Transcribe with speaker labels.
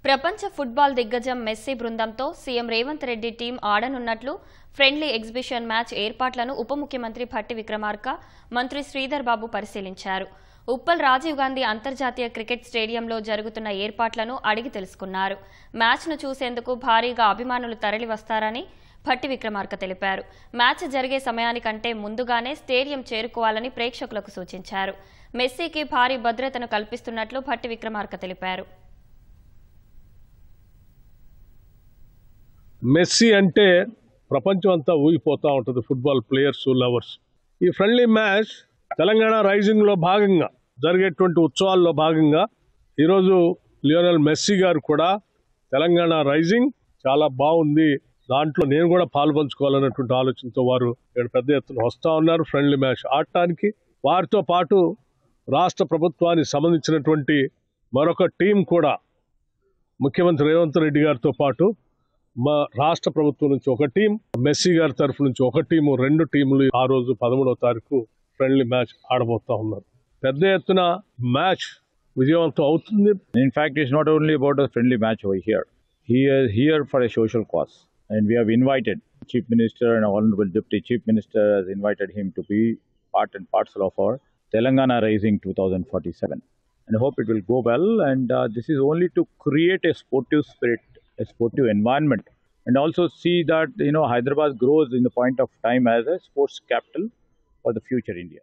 Speaker 1: ప్రపంచ ఫుట్బాల్ దిగ్గజం మెస్సీ బృందంతో సీఎం రేవంత్ రెడ్డి టీం ఆడనున్నట్లు ఫ్రెండ్లీ ఎగ్జిబిషన్ మ్యాచ్ ఏర్పాట్లను ఉప ముఖ్యమంత్రి భట్టి విక్రమార్క, మంత్రి శ్రీధర్ బాబు పరిశీలించారు. ఉప్పల్ రాజీవ్ గాంధీ అంతర్జాతీయ క్రికెట్ స్టేడియంలో జరుగుతున్న ఏర్పాట్లను అడిగి తెలుసుకున్నారు. మ్యాచ్ను చూసేందుకు భారీగా అభిమానులు తరలివస్తారని భట్టి విక్రమార్క తెలిపారు. మ్యాచ్ జరిగే సమయానికంటే ముందుగానే స్టేడియం చేరుకోవాలని ప్రేక్షకులకు సూచించారు. మెస్సీకి భారీ భద్రతను కల్పిస్తున్నట్లు భట్టి విక్రమార్క తెలిపారు.
Speaker 2: మెస్సీ అంటే ప్రపంచం అంతా ఊగిపోతూ ఉంటుంది, ఫుట్బాల్ ప్లేయర్స్, లవర్స్. ఈ ఫ్రెండ్లీ మ్యాచ్ తెలంగాణ రైజింగ్లో భాగంగా జరిగేటువంటి ఉత్సవాల్లో భాగంగా ఈరోజు లియోనెల్ మెస్సీ గారు కూడా తెలంగాణ రైజింగ్ చాలా బాగుంది, దాంట్లో నేను కూడా పాల్పంచుకోవాలన్నటువంటి ఆలోచనతో వారు ఇక్కడ పెద్ద ఎత్తున వస్తూ ఉన్నారు ఫ్రెండ్లీ మ్యాచ్ ఆడటానికి. వారితో పాటు రాష్ట్ర ప్రభుత్వానికి సంబంధించినటువంటి మరొక టీం కూడా ముఖ్యమంత్రి రేవంత్ రెడ్డి గారితో పాటు మా రాష్ట్ర ప్రభుత్వం నుంచి ఒక టీం, మెస్సీ గారి తరఫు నుంచి ఒక టీము, 2 టీములు ఆ రోజు 13వ తారీఖు ఫ్రెండ్లీ మ్యాచ్ ఆడబోతా ఉన్నారు. పెద్ద ఎత్తున మ్యాచ్ విజయవంతం అవుతుంది.
Speaker 3: In fact, it's not only about a friendly match over here. He is here for a social cause, and we have invited Chief Minister and Honorable Deputy Chief Minister has invited him to be part and parcel of our Telangana Rising 2047. And I hope it will go well. And this is only to create a sportive spirit, a sportive environment, and also see that Hyderabad grows in the point of time as a sports capital for the future India.